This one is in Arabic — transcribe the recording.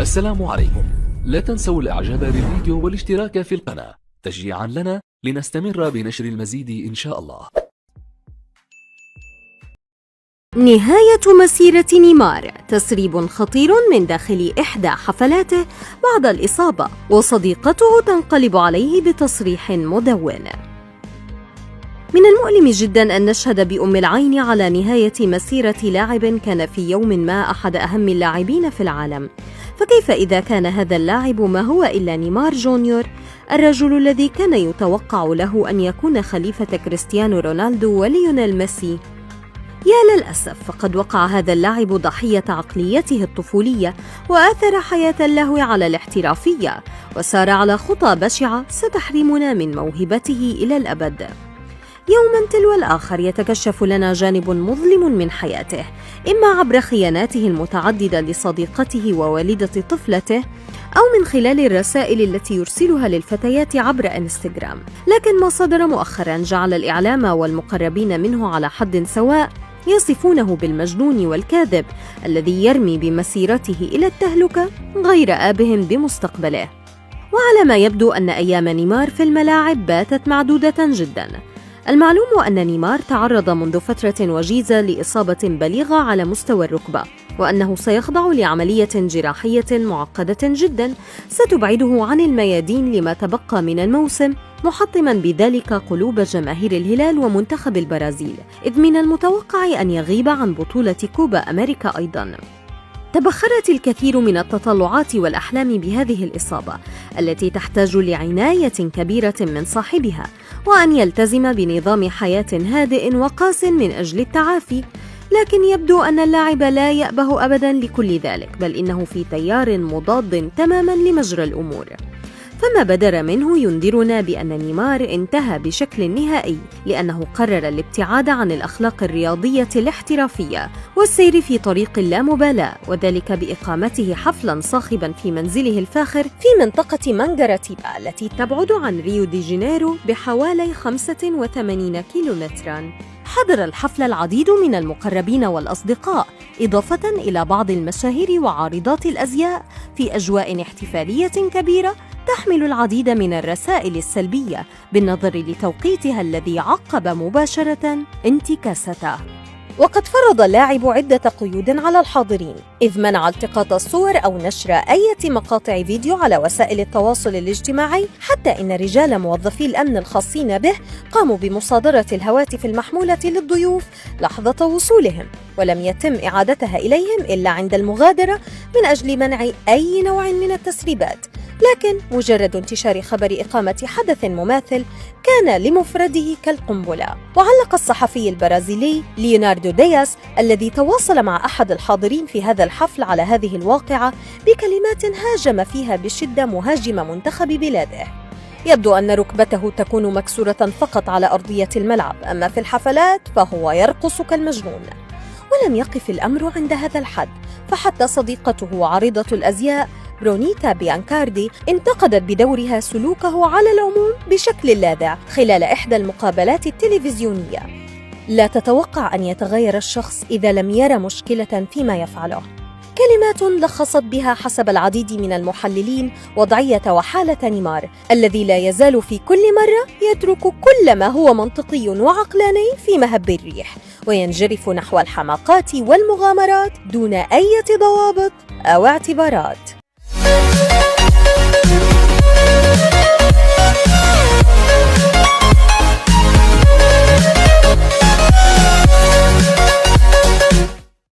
السلام عليكم. لا تنسوا الإعجاب بالفيديو والاشتراك في القناة تشجيعا لنا لنستمر بنشر المزيد إن شاء الله. نهاية مسيرة نيمار، تسريب خطير من داخل إحدى حفلاته بعد الإصابة، وصديقته تنقلب عليه بتصريح مدون. من المؤلم جدا أن نشهد بأم العين على نهاية مسيرة لاعب كان في يوم ما أحد أهم اللاعبين في العالم، فكيف إذا كان هذا اللاعب ما هو إلا نيمار جونيور، الرجل الذي كان يتوقع له أن يكون خليفة كريستيانو رونالدو وليونيل ميسي؟ يا للأسف، فقد وقع هذا اللاعب ضحية عقليته الطفولية وآثر حياة اللهو على الاحترافية، وسار على خطى بشعة ستحرمنا من موهبته إلى الأبد. يوما تلو الآخر يتكشف لنا جانب مظلم من حياته، إما عبر خياناته المتعددة لصديقته ووالدة طفلته، أو من خلال الرسائل التي يرسلها للفتيات عبر إنستغرام. لكن ما صدر مؤخرا جعل الإعلام والمقربين منه على حد سواء يصفونه بالمجنون والكاذب الذي يرمي بمسيرته إلى التهلكة غير آبه بمستقبله. وعلى ما يبدو أن أيام نيمار في الملاعب باتت معدودة جدا. المعلوم أن نيمار تعرض منذ فترة وجيزة لإصابة بليغة على مستوى الركبة، وأنه سيخضع لعملية جراحية معقدة جدا ستبعده عن الميادين لما تبقى من الموسم، محطما بذلك قلوب جماهير الهلال ومنتخب البرازيل، إذ من المتوقع أن يغيب عن بطولة كوبا أمريكا أيضا. تبخرت الكثير من التطلعات والأحلام بهذه الإصابة التي تحتاج لعناية كبيرة من صاحبها، وأن يلتزم بنظام حياة هادئ وقاس من أجل التعافي. لكن يبدو أن اللاعب لا يأبه أبدا لكل ذلك، بل إنه في تيار مضاد تماما لمجرى الأمور. فما بدر منه ينذرنا بأن نيمار انتهى بشكل نهائي، لأنه قرر الابتعاد عن الأخلاق الرياضية الاحترافية والسير في طريق اللامبالاة، وذلك بإقامته حفلا صاخبا في منزله الفاخر في منطقة مانغاراتيبا التي تبعد عن ريو دي جانيرو بحوالي 85 كيلومترا. حضر الحفل العديد من المقربين والأصدقاء، إضافة إلى بعض المشاهير وعارضات الأزياء، في أجواء احتفالية كبيرة تحمل العديد من الرسائل السلبية بالنظر لتوقيتها الذي عقب مباشرة انتكاسته. وقد فرض اللاعب عدة قيود على الحاضرين، إذ منع التقاط الصور أو نشر أي مقاطع فيديو على وسائل التواصل الاجتماعي، حتى إن رجال موظفي الأمن الخاصين به قاموا بمصادرة الهواتف المحمولة للضيوف لحظة وصولهم، ولم يتم إعادتها إليهم إلا عند المغادرة من أجل منع أي نوع من التسريبات. لكن مجرد انتشار خبر إقامة حدث مماثل كان لمفرده كالقنبلة. وعلق الصحفي البرازيلي ليوناردو دياس الذي تواصل مع أحد الحاضرين في هذا الحفل على هذه الواقعة بكلمات هاجم فيها بشدة مهاجم منتخب بلاده. يبدو أن ركبته تكون مكسورة فقط على أرضية الملعب، أما في الحفلات فهو يرقص كالمجنون. ولم يقف الأمر عند هذا الحد، فحتى صديقته عارضة الأزياء برونيتا بيانكاردي انتقدت بدورها سلوكه على العموم بشكل لاذع خلال إحدى المقابلات التلفزيونية. لا تتوقع أن يتغير الشخص إذا لم يرى مشكلة فيما يفعله. كلمات لخصت بها حسب العديد من المحللين وضعية وحالة نيمار، الذي لا يزال في كل مرة يترك كل ما هو منطقي وعقلاني في مهب الريح، وينجرف نحو الحماقات والمغامرات دون أي ضوابط أو اعتبارات.